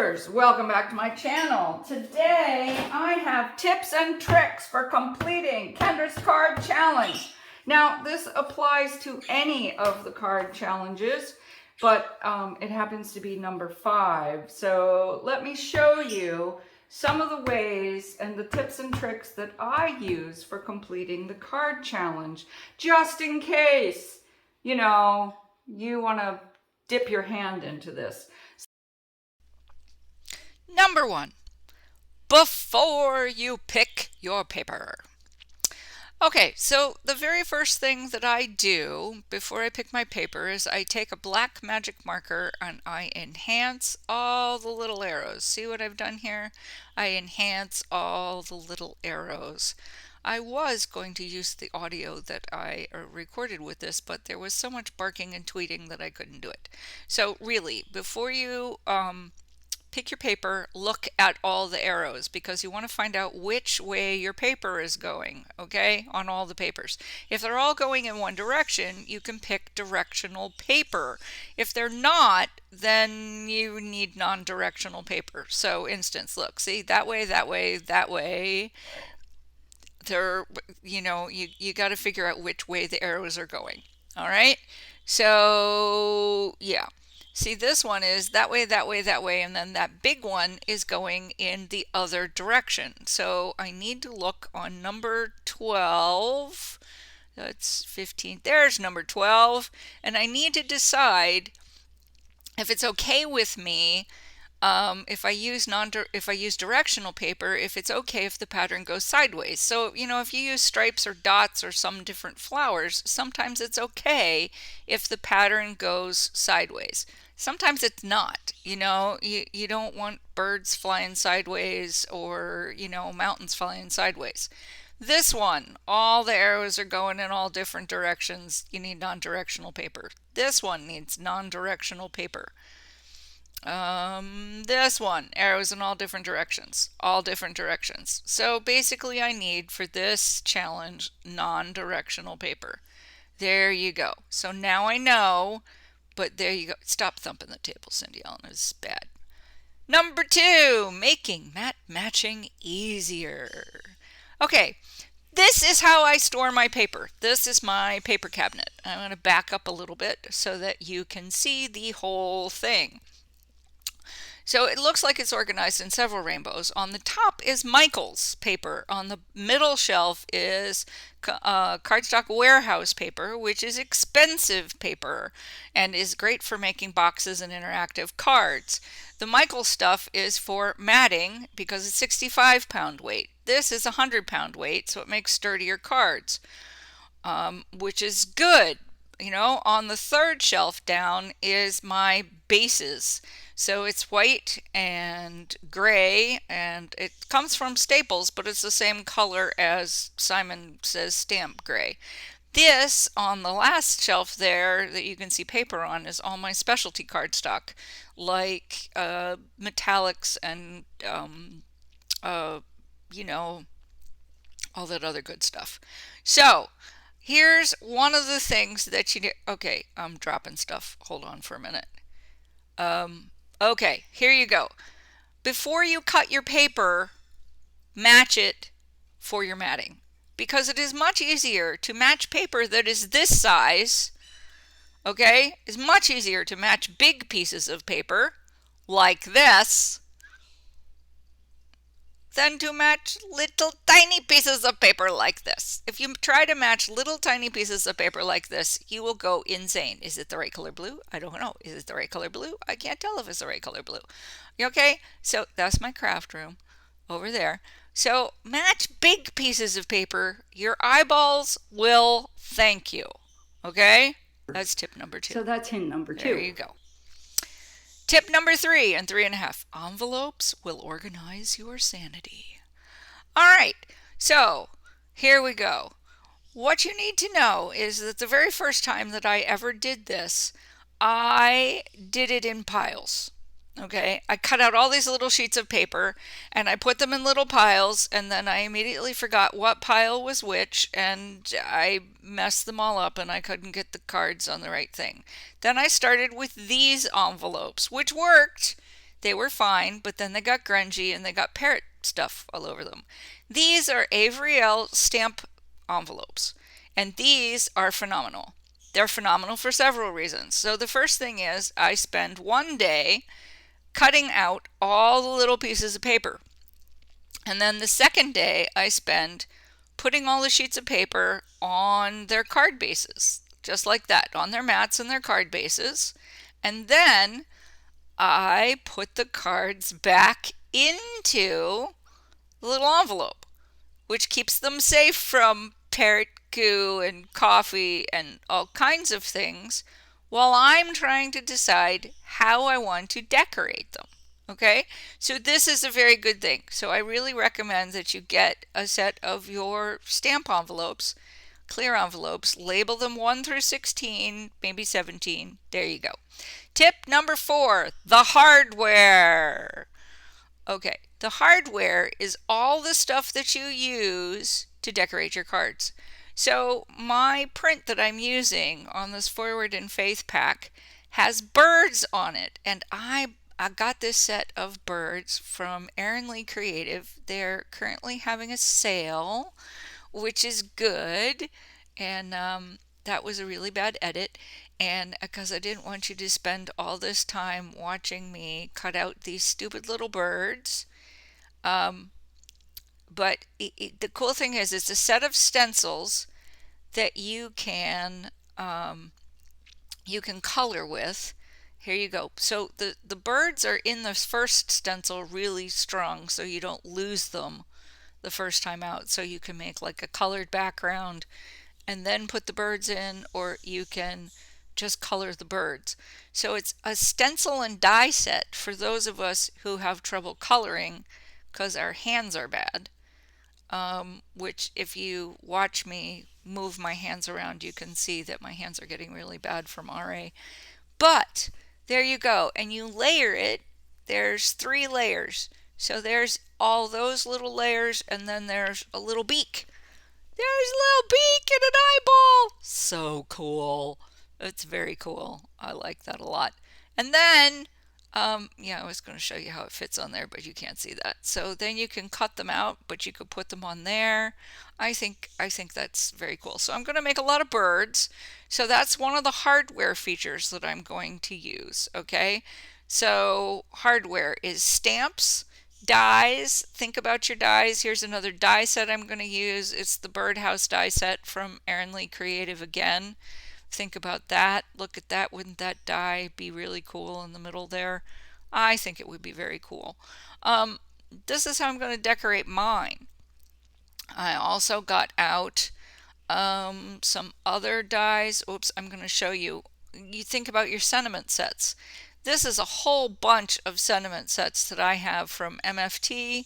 Doodlers! Welcome back to my channel. Today I have tips and tricks for completing Kendra's card challenge. Now this applies to any of the card challenges, but it happens to be number 5. So let me show you some of the ways and the tips and tricks that I use for completing the card challenge, just in case, you know, you want to dip your hand into this. Number 1, before you pick your paper. Okay, so the very first thing that I do before I pick my paper is I take a black magic marker and I enhance all the little arrows. See what I've done here? I enhance all the little arrows. I was going to use the audio that I recorded with this, but there was so much barking and tweeting that I couldn't do it. So really, before you pick your paper, look at all the arrows because you want to find out which way your paper is going, okay, on all the papers. If they're all going in one direction, you can pick directional paper. If they're not, then you need non-directional paper. So instance, look, see, that way, that way, that way. They're, you know, you got to figure out which way the arrows are going. All right. So yeah. See, this one is that way, that way, that way, and then that big one is going in the other direction. So I need to look on number 12. That's 15. There's number 12. And I need to decide if it's okay with me if I use directional paper, if it's okay if the pattern goes sideways. So, you know, if you use stripes or dots or some different flowers, sometimes it's okay if the pattern goes sideways. Sometimes it's not. You know, you don't want birds flying sideways or, you know, mountains flying sideways. This one, all the arrows are going in all different directions. You need non-directional paper. This one needs non-directional paper. This one, arrows in all different directions, So basically I need for this challenge non-directional paper. There you go. So now I know, but there you go. Stop thumping the table, Cindy Ellen, it's bad. Number 2, making matte matching easier. Okay, this is how I store my paper. This is my paper cabinet. I'm going to back up a little bit so that you can see the whole thing. So it looks like it's organized in several rainbows. On the top is Michael's paper. On the middle shelf is Cardstock Warehouse paper, which is expensive paper and is great for making boxes and interactive cards. The Michael stuff is for matting because it's 65-pound weight. This is 100-pound weight, so it makes sturdier cards, which is good. You know, on the third shelf down is my bases. So it's white and gray, and it comes from Staples, but it's the same color as Simon Says stamp gray. This on the last shelf there that you can see paper on is all my specialty cardstock, like metallics and you know, all that other good stuff. So here's one of the things that you do. Okay, I'm dropping stuff. Hold on for a minute. Okay, here you go. Before you cut your paper, match it for your matting. Because it is much easier to match paper that is this size, okay? It's much easier to match big pieces of paper, like this, than to match little tiny pieces of paper like this. If you try to match little tiny pieces of paper like this, you will go insane. Is it the right color blue? I don't know. Is it the right color blue? I can't tell if it's the right color blue. Okay, so that's my craft room over there. So match big pieces of paper. Your eyeballs will thank you. Okay, that's tip number 2. So that's hint number 2. There you go. Tip number 3 and 3.5. Envelopes will organize your sanity. All right, so here we go. What you need to know is that the very first time that I ever did this, I did it in piles. Okay, I cut out all these little sheets of paper and I put them in little piles, and then I immediately forgot what pile was which, and I messed them all up and I couldn't get the cards on the right thing. Then I started with these envelopes, which worked. They were fine, but then they got grungy and they got parrot stuff all over them. These are Avery L stamp envelopes, and these are phenomenal. They're phenomenal for several reasons. So the first thing is I spend one day cutting out all the little pieces of paper. And then the second day I spend putting all the sheets of paper on their card bases, just like that, on their mats and their card bases. And then I put the cards back into the little envelope, which keeps them safe from parrot goo and coffee and all kinds of things while I'm trying to decide how I want to decorate them. Okay, so this is a very good thing. So I really recommend that you get a set of your stamp envelopes, clear envelopes, label them 1 through 16, maybe 17. There you go. Tip number 4, the hardware. Okay, the hardware is all the stuff that you use to decorate your cards. So my print that I'm using on this Forward in Faith pack has birds on it, and I got this set of birds from Erin Lee Creative. They're currently having a sale, which is good, and that was a really bad edit, and because I didn't want you to spend all this time watching me cut out these stupid little birds. But the cool thing is it's a set of stencils that you can color with. Here you go. So the birds are in the first stencil really strong, so you don't lose them the first time out. So you can make like a colored background and then put the birds in, or you can just color the birds. So it's a stencil and die set for those of us who have trouble coloring because our hands are bad. Which if you watch me move my hands around, you can see that my hands are getting really bad from RA. But there you go, and you layer it. There's 3 layers. So there's all those little layers, and then there's a little beak. There's a little beak and an eyeball. So cool. It's very cool. I like that a lot. And then, yeah, I was going to show you how it fits on there, but you can't see that. So then you can cut them out, but you could put them on there. I think that's very cool. So I'm going to make a lot of birds. So that's one of the hardware features that I'm going to use. Okay. So hardware is stamps, dies. Think about your dies. Here's another die set I'm going to use. It's the Birdhouse die set from Erin Lee Creative again. Think about that. Look at that. Wouldn't that die be really cool in the middle there? I think it would be very cool. This is how I'm going to decorate mine. I also got out some other dies. Oops, I'm going to show you. You think about your sentiment sets. This is a whole bunch of sentiment sets that I have from MFT.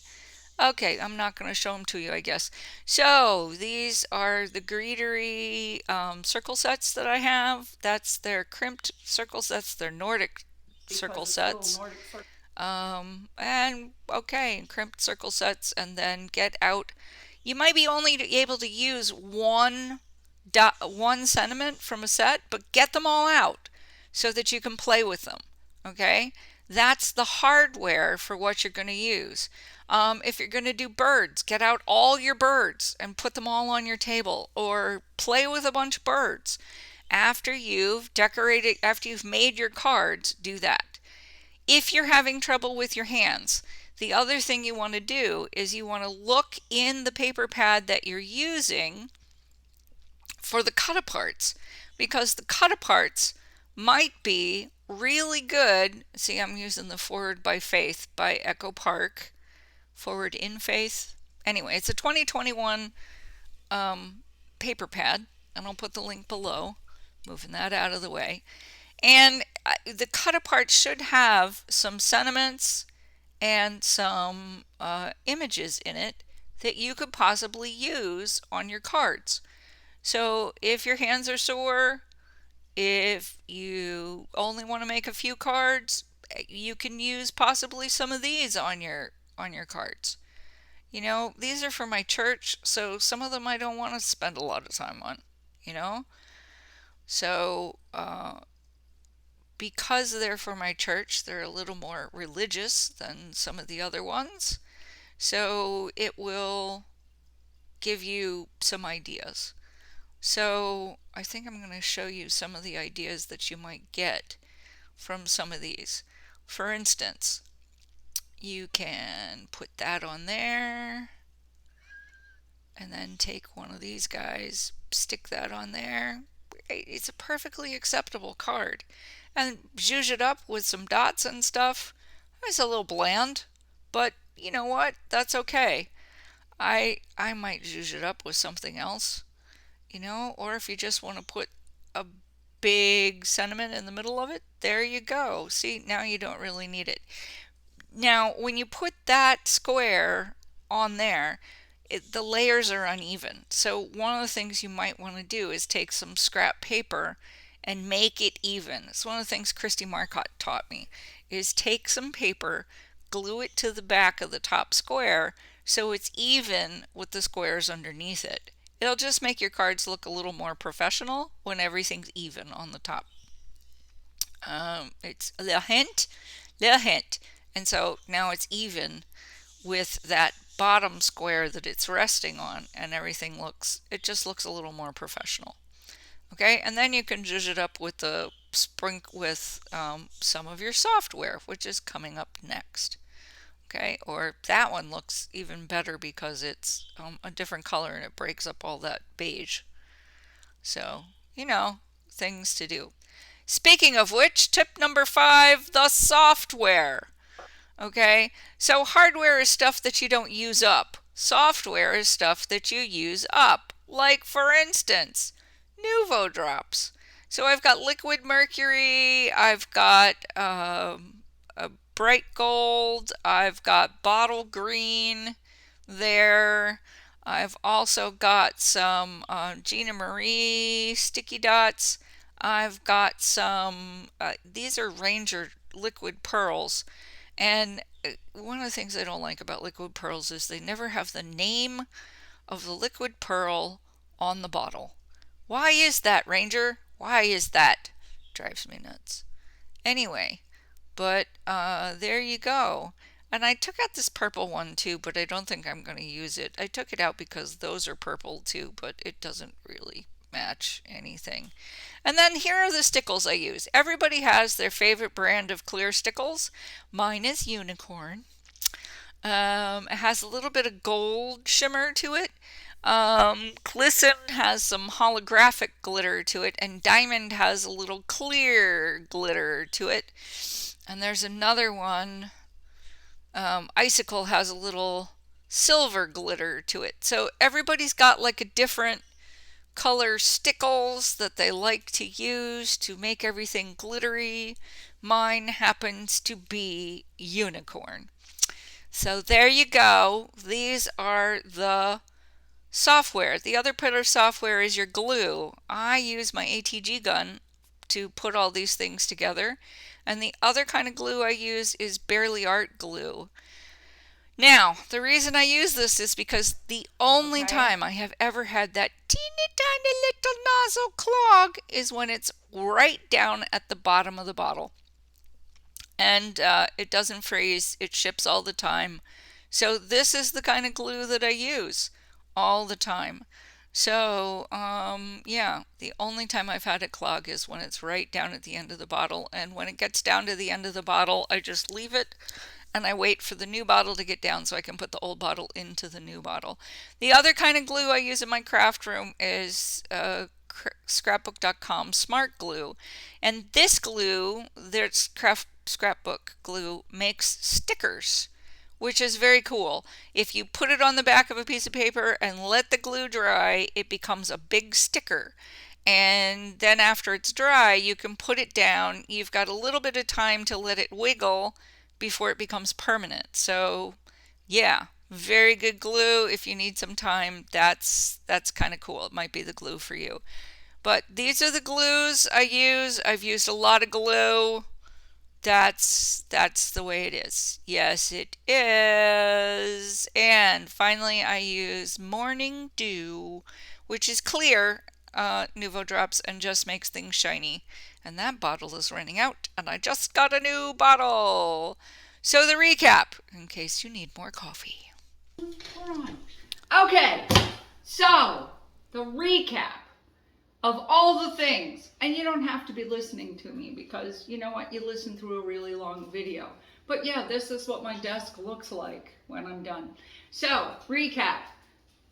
Okay, I'm not going to show them to you, I guess. So these are the Greetery circle sets that I have. That's their crimped circle sets, their Nordic circle sets. And okay, crimped circle sets, and then get out. You might be only able to use one sentiment from a set, but get them all out so that you can play with them. Okay, that's the hardware for what you're going to use. If you're going to do birds, get out all your birds and put them all on your table, or play with a bunch of birds. After you've decorated, after you've made your cards, do that. If you're having trouble with your hands, the other thing you want to do is you want to look in the paper pad that you're using for the cut-aparts, because the cut-aparts might be really good. See, I'm using the Forward by Faith by Echo Park. Forward in Faith. Anyway, it's a 2021 paper pad, and I'll put the link below. Moving that out of the way. And the cut-apart should have some sentiments and some images in it that you could possibly use on your cards. So if your hands are sore, if you only want to make a few cards, you can use possibly some of these on your cards. You know, these are for my church, so some of them I don't want to spend a lot of time on, you know. So because they're for my church, they're a little more religious than some of the other ones. So it will give you some ideas. So I think I'm going to show you some of the ideas that you might get from some of these. For instance, you can put that on there and then take one of these guys, stick that on there. It's a perfectly acceptable card. And zhuzh it up with some dots and stuff. It's a little bland, but you know what? That's okay. I might zhuzh it up with something else, or if you just want to put a big sentiment in the middle of it, there you go. See, now you don't really need it. Now, when you put that square on there, the layers are uneven. So one of the things you might want to do is take some scrap paper and make it even. It's one of the things Christy Marcotte taught me, is take some paper, glue it to the back of the top square so it's even with the squares underneath it. It'll just make your cards look a little more professional when everything's even on the top. It's a little hint. And so now it's even with that bottom square that it's resting on, and it just looks a little more professional. Okay, and then you can zhuzh it up with some of your software, which is coming up next. Okay, or that one looks even better because it's a different color and it breaks up all that beige. So, things to do. Speaking of which, tip number 5, the software. Okay, so hardware is stuff that you don't use up. Software is stuff that you use up. Like, for instance, Nuvo drops. So I've got liquid mercury, I've got a bright gold, I've got bottle green there. I've also got some Gina Marie sticky dots. I've got some, these are Ranger liquid pearls. And one of the things I don't like about liquid pearls is they never have the name of the liquid pearl on the bottle. Why is that, Ranger? Why is that? Drives me nuts. Anyway, but there you go. And I took out this purple one too, but I don't think I'm going to use it. I took it out because those are purple too, but it doesn't really match anything. And then here are the stickles I use. Everybody has their favorite brand of clear stickles. Mine is Unicorn. It has a little bit of gold shimmer to it. Glisten has some holographic glitter to it, and Diamond has a little clear glitter to it. And there's another one. Icicle has a little silver glitter to it. So everybody's got like a different color stickles that they like to use to make everything glittery. Mine happens to be Unicorn. So there you go. These are the software. The other part of software is your glue. I use my ATG gun to put all these things together. And the other kind of glue I use is Barely Art glue. Now, the reason I use this is because the only time I have ever had that teeny tiny little nozzle clog is when it's right down at the bottom of the bottle. And it doesn't freeze, it ships all the time. So this is the kind of glue that I use all the time. So, yeah, the only time I've had it clog is when it's right down at the end of the bottle. And when it gets down to the end of the bottle, I just leave it and I wait for the new bottle to get down so I can put the old bottle into the new bottle. The other kind of glue I use in my craft room is scrapbook.com Smart Glue. And this glue, this scrapbook glue, makes stickers, which is very cool. If you put it on the back of a piece of paper and let the glue dry, it becomes a big sticker. And then after it's dry, you can put it down. You've got a little bit of time to let it wiggle before it becomes permanent. So yeah, very good glue. If you need some time, that's kind of cool. It might be the glue for you. But these are the glues I use. I've used a lot of glue. That's the way it is. Yes, it is. And finally, I use Morning Dew, which is clear. Nuvo drops and just makes things shiny. And that bottle is running out, and I just got a new bottle. So the recap, in case you need more coffee. Okay, so the recap of all the things, and you don't have to be listening to me because you know what, you listen through a really long video. But yeah, this is what my desk looks like when I'm done. So, recap.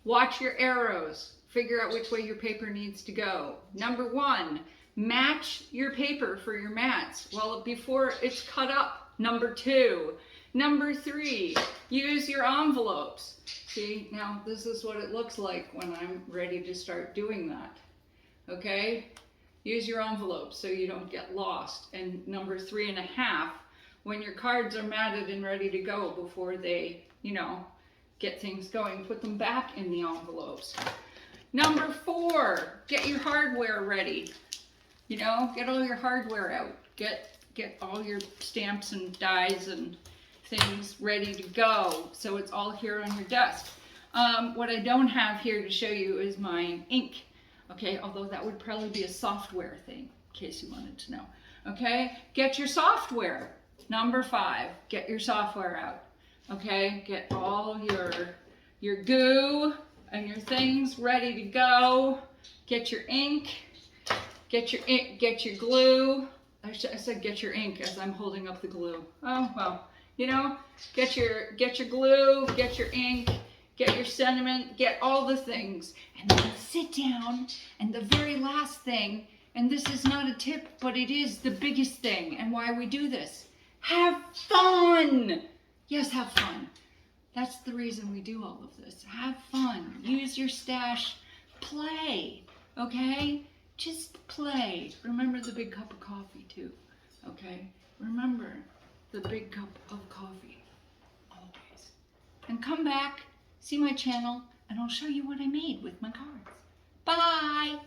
Watch your arrows. Figure out which way your paper needs to go. Number 1, match your paper for your mats. Well, before it's cut up. Number 2. Number 3, use your envelopes. See, now this is what it looks like when I'm ready to start doing that. Okay? Use your envelopes so you don't get lost. And number 3.5, when your cards are matted and ready to go before they, get things going, put them back in the envelopes. Number 4, get your hardware ready. Get all your hardware out. Get all your stamps and dies and things ready to go. So it's all here on your desk. What I don't have here to show you is my ink. Okay, although that would probably be a software thing, in case you wanted to know. Okay, get your software. Number 5, get your software out. Okay, get all your goo and your things ready to go. Get your ink, get your glue. I said get your ink as I'm holding up the glue. Oh, well, get your glue, get your ink, get your sentiment, get all the things. And then sit down, and the very last thing, and this is not a tip, but it is the biggest thing, and why we do this. Have fun! Yes, have fun. That's the reason we do all of this. Have fun. Use your stash. Play. Okay? Just play. Remember the big cup of coffee, too. Okay? Remember the big cup of coffee. Always. And come back, see my channel, and I'll show you what I made with my cards. Bye!